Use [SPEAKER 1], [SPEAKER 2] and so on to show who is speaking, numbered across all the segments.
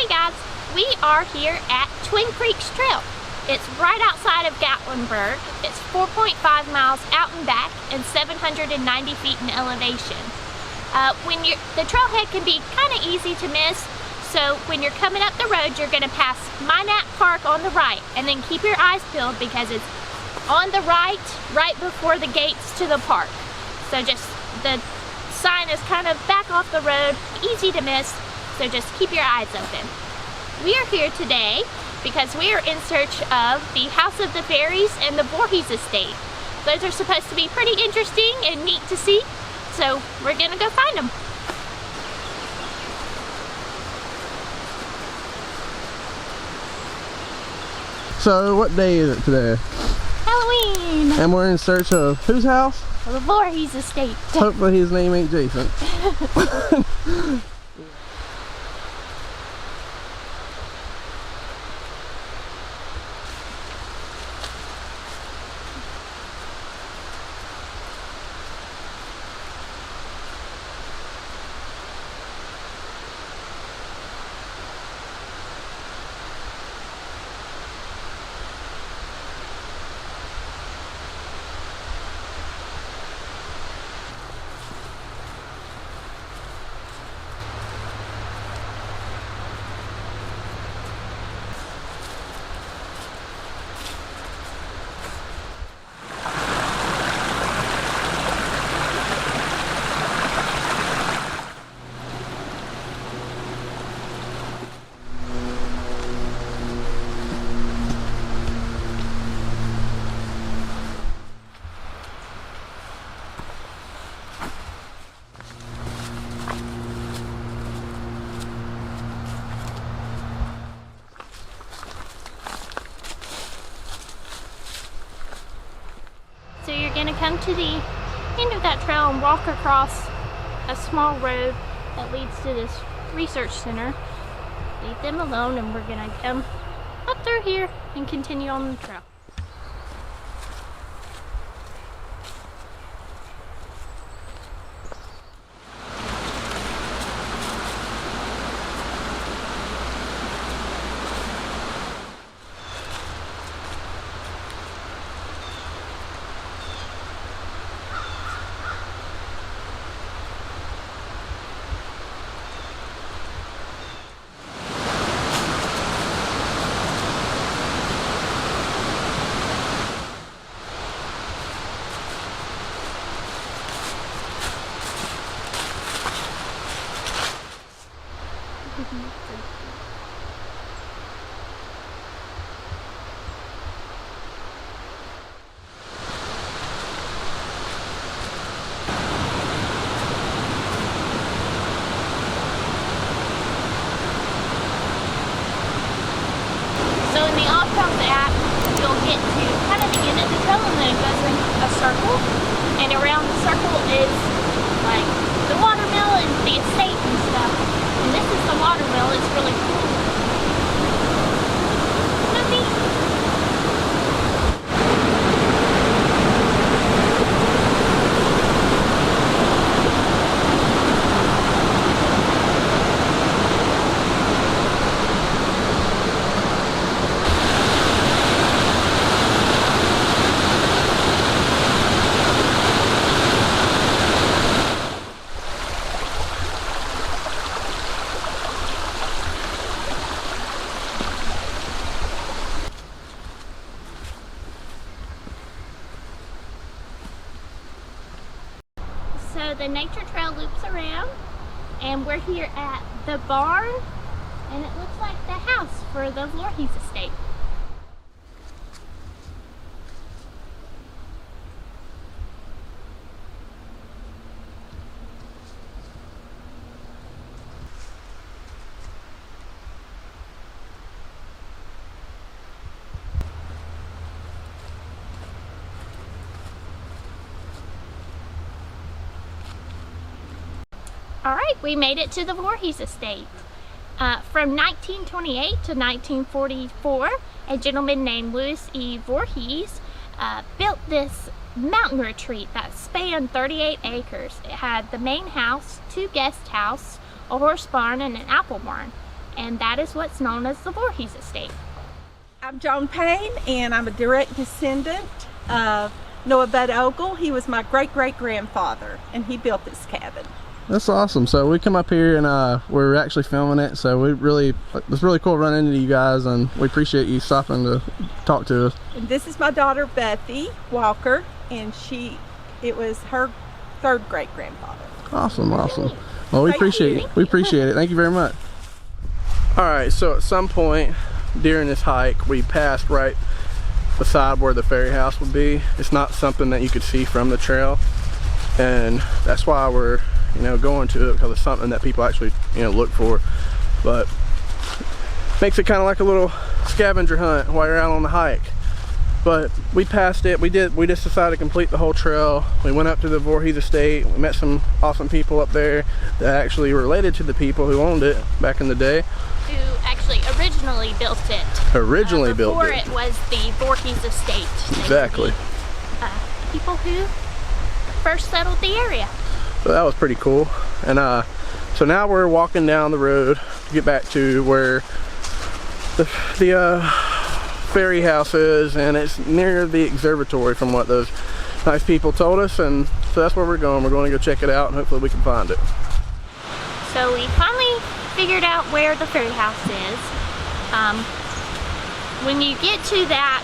[SPEAKER 1] Hey guys, we are here at Twin Creeks Trail. It's right outside of Gatlinburg. It's 4.5 miles out and back and 790 feet in elevation. The trailhead can be kind of easy to miss, so when you're coming up the road, you're going to pass Minot Park on the right, and then keep your eyes peeled because it's on the right before the gates to the park. So just the sign is kind of back off the road, easy to miss, so just keep your eyes open. We are here today because we are in search of the House of the Fairies and the Voorhees estate. Those are supposed to be pretty interesting and neat to see, so we're gonna go find them.
[SPEAKER 2] So what day is it today?
[SPEAKER 1] Halloween!
[SPEAKER 2] And we're in search of whose house?
[SPEAKER 1] The Voorhees estate.
[SPEAKER 2] Hopefully his name ain't Jason.
[SPEAKER 1] So you're going to come to the end of that trail and walk across a small road that leads to this research center. Leave them alone and we're going to come up through here and continue on the trail. So in the off-road app, you'll get to kind of the end of the trail and then it goes in a circle, and around the circle is like the watermill and the estate and stuff. And this is the watermill. It's really cool. Isn't that neat? So the nature trail loops around and we're here at the barn and it looks like the house for the Voorhees estate. Alright, we made it to the Voorhees estate. From 1928 to 1944, a gentleman named Louis E. Voorhees built this mountain retreat that spanned 38 acres. It had the main house, 2 guest houses, a horse barn, and an apple barn. and that is what's known as the Voorhees estate.
[SPEAKER 3] I'm Joan Payne, and I'm a direct descendant of Noah Bud Ogle. He was my great-great-grandfather, and he built this cabin.
[SPEAKER 2] That's awesome. So we come up here and we're actually filming it, so it's really cool running into you guys, and we appreciate you stopping to talk to us.
[SPEAKER 3] And this is my daughter Bethy Walker, and it was her third great-grandfather.
[SPEAKER 2] Awesome. Well, we appreciate it. Thank you very much. All right, so at some point during this hike, we passed right beside where the ferry house would be. It's not something that you could see from the trail, and that's why we're going to it, because it's something that people actually look for. But makes it kind of like a little scavenger hunt while you're out on the hike. But we passed it. We just decided to complete the whole trail. We went up to the Voorhees estate. We met some awesome people up there that actually related to the people who owned it back in the day,
[SPEAKER 1] Who actually originally built it. Before it was the Voorhees estate.
[SPEAKER 2] Exactly.
[SPEAKER 1] People who first settled the area.
[SPEAKER 2] So that was pretty cool. And so now we're walking down the road to get back to where the ferry house is, and it's near the observatory from what those nice people told us, and so that's where we're going. We're going to go check it out, and hopefully we can find it.
[SPEAKER 1] So we finally figured out where the ferry house is. When you get to that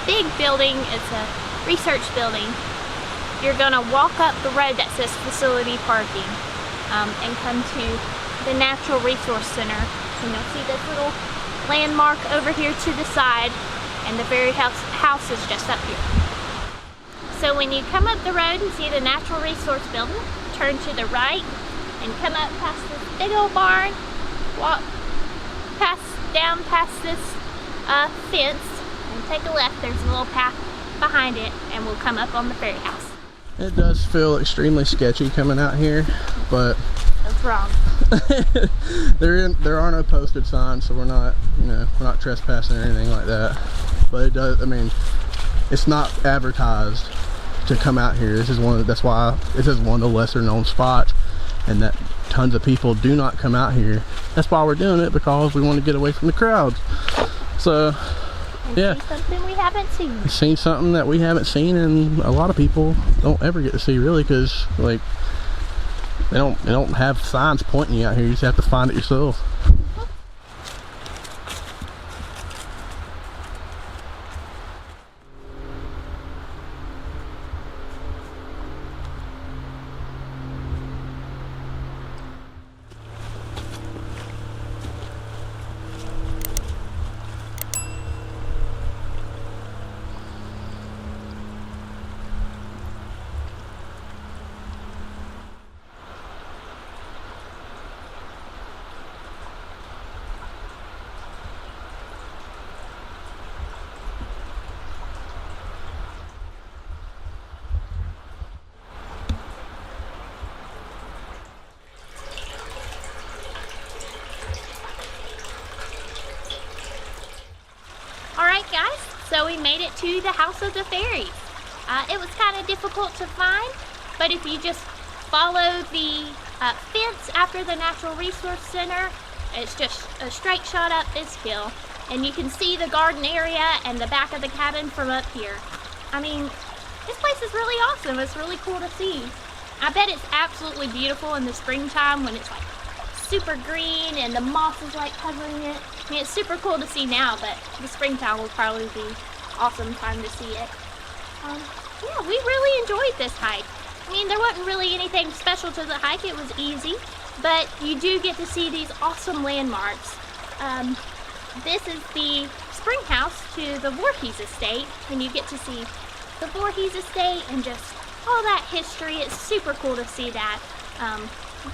[SPEAKER 1] big building, it's a research building, you're gonna walk up the road that says facility parking and come to the Natural Resource Center, and you'll see this little landmark over here to the side, and the ferry house is just up here. So when you come up the road and see the Natural Resource building, turn to the right and come up past this big old barn, walk down past this fence, and take a left. There's a little path behind it, and we'll come up on the ferry house.
[SPEAKER 2] It does feel extremely sketchy coming out here, but
[SPEAKER 1] That's wrong.
[SPEAKER 2] there are no posted signs, so we're not trespassing or anything like that. But it does, I mean, it's not advertised to come out here. That's why this is one of the lesser known spots, and that tons of people do not come out here. That's why we're doing it, because we want to get away from the crowds. So yeah,
[SPEAKER 1] See something we haven't seen.
[SPEAKER 2] Seen something that we haven't seen, and a lot of people don't ever get to see, really, because like they don't have signs pointing you out here. You just have to find it yourself.
[SPEAKER 1] Alright guys, so we made it to the House of the Fairies. It was kind of difficult to find, but if you just follow the fence after the Natural Resource Center, it's just a straight shot up this hill, and you can see the garden area and the back of the cabin from up here. I mean, this place is really awesome. It's really cool to see. I bet it's absolutely beautiful in the springtime when it's like super green and the moss is like covering it. I mean, it's super cool to see now, but the springtime will probably be an awesome time to see it. Yeah, we really enjoyed this hike. I mean, there wasn't really anything special to the hike. It was easy, but you do get to see these awesome landmarks. This is the spring house to the Voorhees estate, and you get to see the Voorhees estate and just all that history. It's super cool to see that.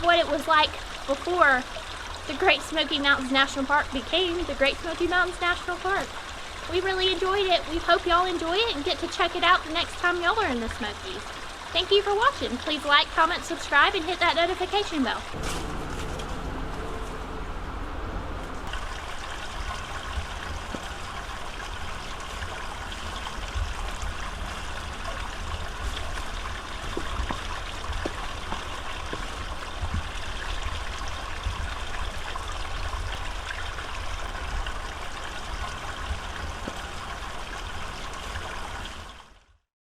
[SPEAKER 1] What it was like before the Great Smoky Mountains National Park became the Great Smoky Mountains National Park. We really enjoyed it. We hope y'all enjoy it and get to check it out the next time y'all are in the Smokies. Thank you for watching. Please like, comment, subscribe, and hit that notification bell.